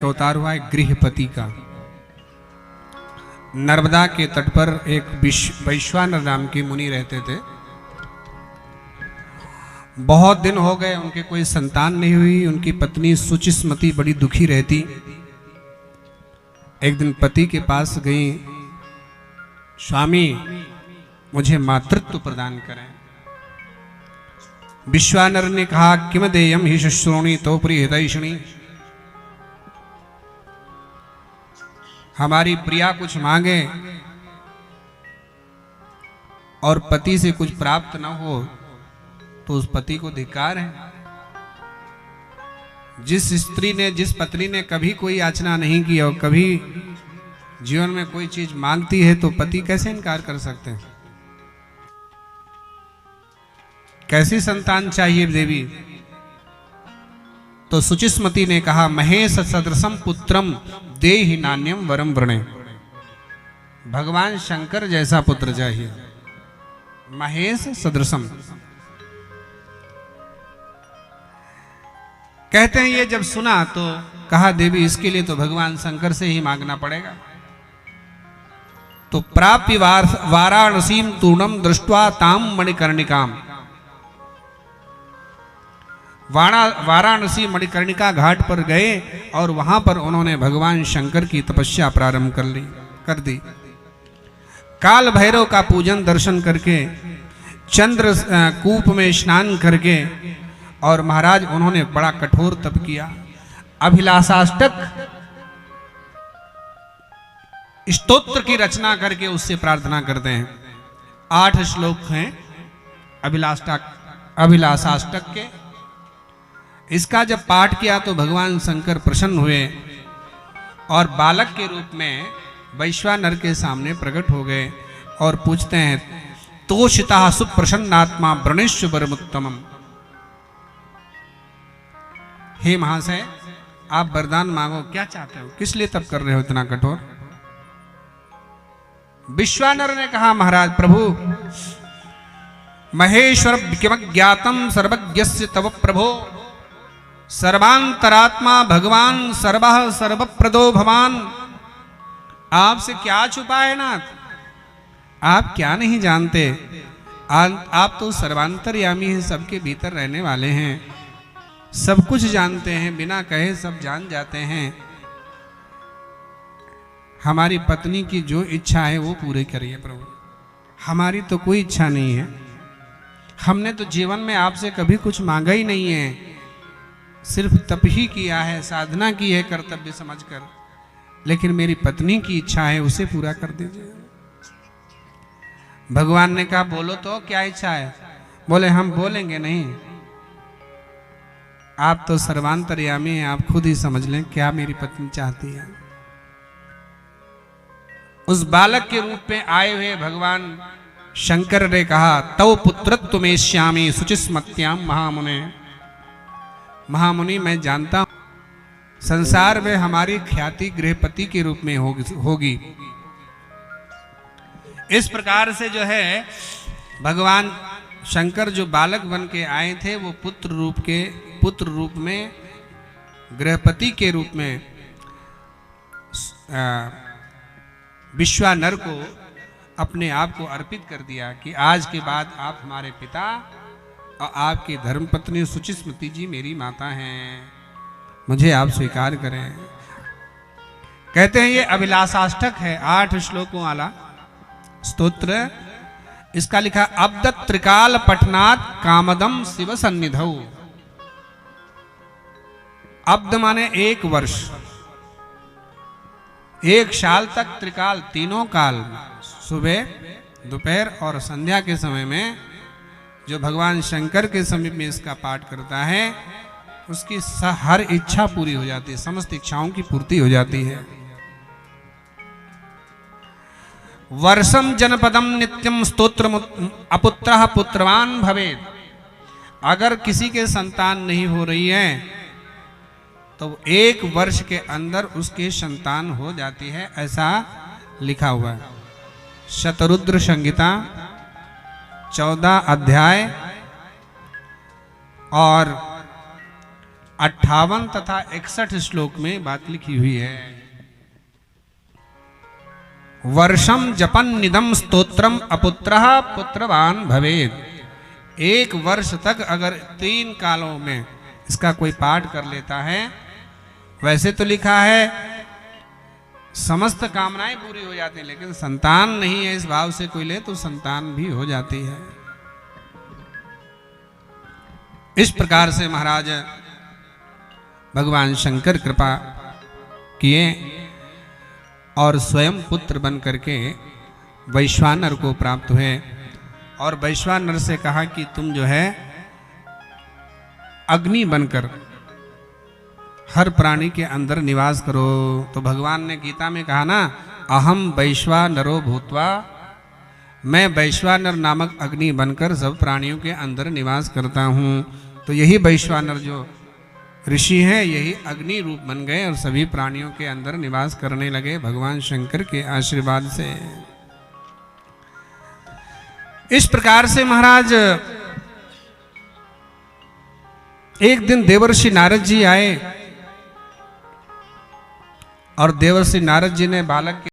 अवतार हुआ है गृहपति का। नर्मदा के तट पर एक वैश्वानर नाम के मुनि रहते थे। बहुत दिन हो गए उनके कोई संतान नहीं हुई। उनकी पत्नी सुचिस्मती बड़ी दुखी रहती। एक दिन पति के पास गई, स्वामी मुझे मातृत्व प्रदान करें। विश्वानर ने कहा किम देयम हि शुश्रोणी तो प्रिय हितैषिणी। हमारी प्रिया कुछ मांगे और पति से कुछ प्राप्त न हो तो उस पति को धिक्कार है। जिस स्त्री ने, जिस पत्नी ने कभी कोई याचना नहीं की और कभी जीवन में कोई चीज मांगती है तो पति कैसे इनकार कर सकते हैं। कैसी संतान चाहिए देवी। तो सुचिस्मती ने कहा महेश सदृशम पुत्रम देहि नान्यम वरम वृणे। भगवान शंकर जैसा पुत्र चाहिए। महेश सदृशम कहते हैं। ये जब सुना तो कहा देवी इसके लिए तो भगवान शंकर से ही मांगना पड़ेगा। तो प्राप्य वाराणसीम तूर्णम दृष्ट्वा ताम मणिकर्णिकाम। वाराणसी मणिकर्णिका घाट पर गए और वहां पर उन्होंने भगवान शंकर की तपस्या प्रारंभ कर दी। काल भैरव का पूजन दर्शन करके, चंद्र कूप में स्नान करके, और महाराज उन्होंने बड़ा कठोर तप किया। अभिलाषाष्टक स्तोत्र की रचना करके उससे प्रार्थना करते हैं। 8 श्लोक हैं अभिलाषाष्टक के। इसका जब पाठ किया तो भगवान शंकर प्रसन्न हुए और बालक के रूप में वैश्वानर के सामने प्रकट हो गए और पूछते हैं तोषिता सुप्रसन्नात्मा व्रणेश्व वरमुत्तमम। हे महाशय आप वरदान मांगो, क्या चाहते हो, किस लिए तप कर रहे हो इतना कठोर। विश्वानर ने कहा महाराज प्रभु महेश्वर किमज्ञातम सर्वज्ञस्य तव प्रभो सर्वांतरात्मा भगवान सर्वः सर्वप्रदो भवान। आपसे क्या छुपा है नाथ, आप क्या नहीं जानते। आप तो सर्वांतरयामी हैं, सबके भीतर रहने वाले हैं, सब कुछ जानते हैं, बिना कहे सब जान जाते हैं। हमारी पत्नी की जो इच्छा है वो पूरी करिए प्रभु। हमारी तो कोई इच्छा नहीं है। हमने तो जीवन में आपसे कभी कुछ मांगा ही नहीं है, सिर्फ तप ही किया है, साधना की है कर्तव्य समझकर। लेकिन मेरी पत्नी की इच्छा है उसे पूरा कर दीजिए। भगवान ने कहा बोलो तो क्या इच्छा है। बोले हम बोलेंगे नहीं, आप तो सर्वांतर्यामी हैं, आप खुद ही समझ लें क्या मेरी पत्नी चाहती है। उस बालक के रूप में आए हुए भगवान शंकर ने कहा तव पुत्रत्व में श्यामी सुचिस्मत्याम महामुने। महामुनि मैं जानता हूं संसार में हमारी ख्याति गृहपति के रूप में होगी। इस प्रकार से जो है भगवान शंकर जो बालक बन के आए थे वो पुत्र रूप में गृहपति के रूप में विश्वानर को अपने आप को अर्पित कर दिया कि आज के बाद आप हमारे पिता और आपकी धर्मपत्नी सुचिस्मती जी मेरी माता हैं, मुझे आप स्वीकार करें। कहते हैं ये अभिलाषाष्टक है, 8 श्लोकों वाला स्तोत्र। इसका लिखा अब्दत त्रिकाल पठनात् कामदम शिव सन्निधौ। अब्द माने 1 वर्ष, 1 साल तक त्रिकाल, तीनों काल, सुबह दोपहर और संध्या के समय में जो भगवान शंकर के समीप में इसका पाठ करता है उसकी हर इच्छा पूरी हो जाती है, समस्त इच्छाओं की पूर्ति हो जाती है। वर्षम जनपदम नित्यम स्तोत्र अपुत्रः पुत्रवान भवेत्। अगर किसी के संतान नहीं हो रही है तो 1 वर्ष के अंदर उसके संतान हो जाती है, ऐसा लिखा हुआ है। शतरुद्र संहिता 14 अध्याय और 58 तथा 61 श्लोक में बात लिखी हुई है। वर्षम जपन निदम स्तोत्रम अपुत्रः पुत्रवान भवेत्। एक वर्ष तक अगर 3 कालों में इसका कोई पाठ कर लेता है, वैसे तो लिखा है समस्त कामनाएं पूरी हो जाती हैं, लेकिन संतान नहीं है इस भाव से कोई ले तो संतान भी हो जाती है। इस प्रकार से महाराज भगवान शंकर कृपा किए और स्वयं पुत्र बन करके वैश्वानर को प्राप्त हुए और वैश्वानर से कहा कि तुम जो है अग्नि बनकर हर प्राणी के अंदर निवास करो। तो भगवान ने गीता में कहा ना, अहम वैश्वानरो भूत्वा, मैं वैश्वानर नामक अग्नि बनकर सब प्राणियों के अंदर निवास करता हूँ। तो यही वैश्वानर जो ऋषि हैं यही अग्नि रूप बन गए और सभी प्राणियों के अंदर निवास करने लगे भगवान शंकर के आशीर्वाद से। इस प्रकार से महाराज एक दिन देवर्षि नारद जी आए और देवर्षि नारद जी ने बालक